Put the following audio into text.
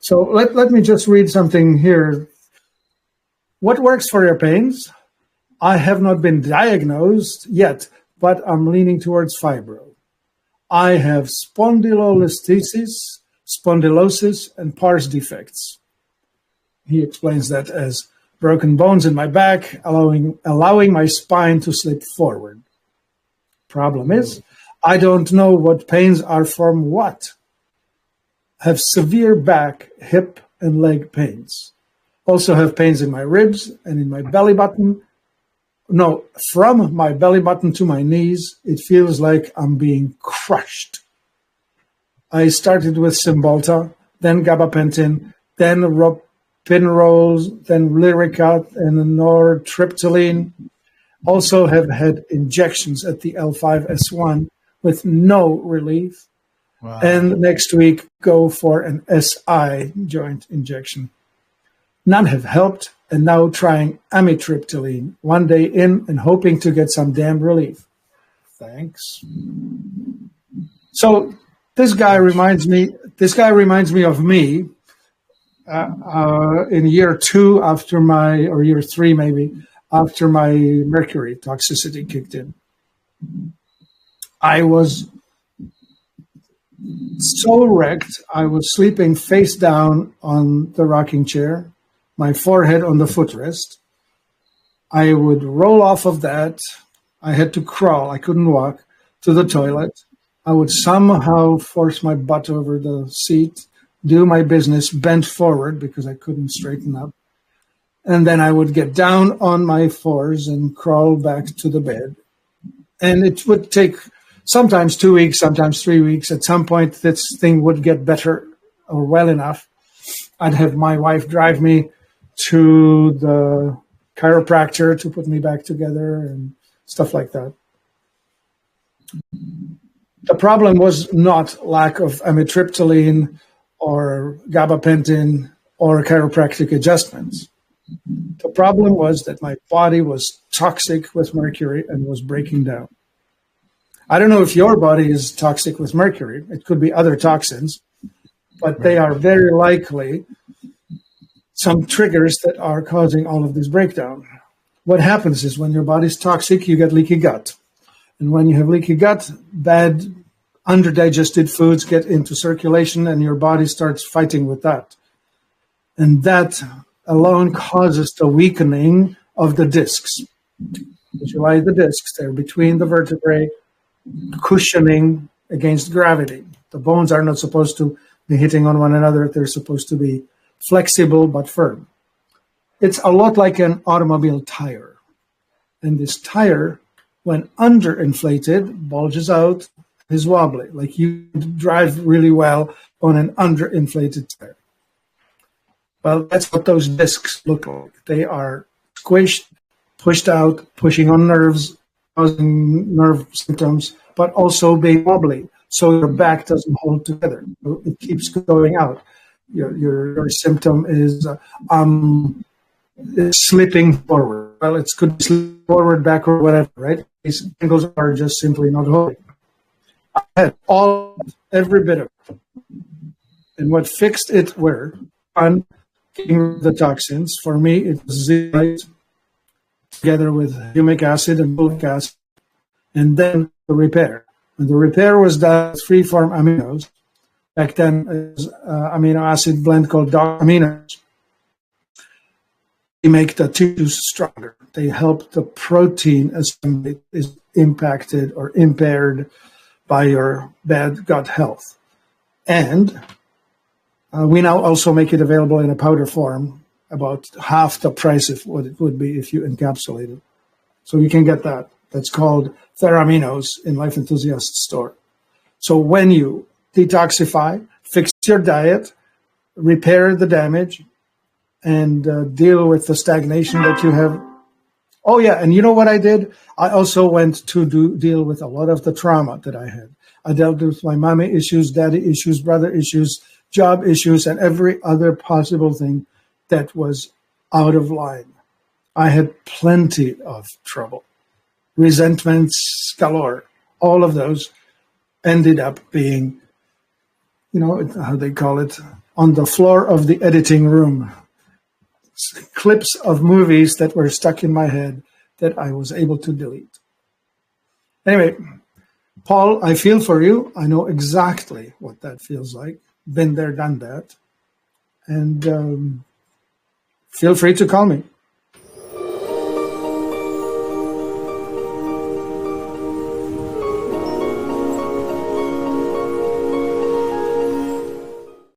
So let me just read something here. What works for your pains? I have not been diagnosed yet, but I'm leaning towards fibro. I have spondylolisthesis, spondylosis, and pars defects. He explains that as broken bones in my back, allowing my spine to slip forward. Problem is, I don't know what pains are from what. Have severe back, hip, and leg pains. Also have pains in my ribs and in my belly button. No, from my belly button to my knees, it feels like I'm being crushed. I started with Cymbalta, then gabapentin, then Ropinirole, then Lyrica, and nortriptyline. Also have had injections at the L5-S1 with no relief. Wow. And next week, go for an SI joint injection. None have helped, and now trying amitriptyline 1 day in and hoping to get some damn relief. Thanks. So this guy reminds me of me in year 2 after or year 3 maybe, after my Mercury toxicity kicked in. I was so wrecked, I was sleeping face down on the rocking chair, my forehead on the footrest. I would roll off of that. I had to crawl, I couldn't walk, to the toilet. I would somehow force my butt over the seat, do my business, bent forward because I couldn't straighten up. And then I would get down on my fours and crawl back to the bed. And it would take sometimes 2 weeks, sometimes 3 weeks. At some point, this thing would get better or well enough. I'd have my wife drive me to the chiropractor to put me back together and stuff like that. The problem was not lack of amitriptyline or gabapentin or chiropractic adjustments. The problem was that my body was toxic with mercury and was breaking down. I don't know if your body is toxic with mercury. It could be other toxins, but they are very likely some triggers that are causing all of this breakdown. What happens is when your body's toxic, you get leaky gut. And when you have leaky gut, bad underdigested foods get into circulation and your body starts fighting with that. And that alone causes the weakening of the discs. Visualize the discs. They're between the vertebrae, cushioning against gravity. The bones are not supposed to be hitting on one another. They're supposed to be flexible but firm. It's a lot like an automobile tire. And this tire, when underinflated, bulges out, is wobbly. Like you drive really well on an underinflated tire. Well, that's what those discs look like. They are squished, pushed out, pushing on nerves, causing nerve symptoms, but also being wobbly. So your back doesn't hold together. It keeps going out. Your symptom is slipping forward. Well, it could be slipping forward, back, or whatever, right? These angles are just simply not holding. I had every bit of it. And what fixed it were the toxins. For me, it was zeolite together with humic acid and folic acid, and then the repair. And the repair was done with free-form aminos. Back then, it was amino acid blend called aminos. They make the tissues stronger. They help the protein assembly is impacted or impaired by your bad gut health. And we now also make it available in a powder form, about half the price of what it would be if you encapsulate it. So you can get that. That's called Theraminos in Life Enthusiast store. So when you detoxify, fix your diet, repair the damage, and deal with the stagnation that you have. Oh, yeah, and you know what I did? I also went to deal with a lot of the trauma that I had. I dealt with my mommy issues, daddy issues, brother issues, job issues, and every other possible thing that was out of line. I had plenty of trouble. Resentments galore. All of those ended up being, how they call it, on the floor of the editing room. Clips of movies that were stuck in my head that I was able to delete. Anyway, Paul, I feel for you. I know exactly what that feels like. Been there, done that. And feel free to call me.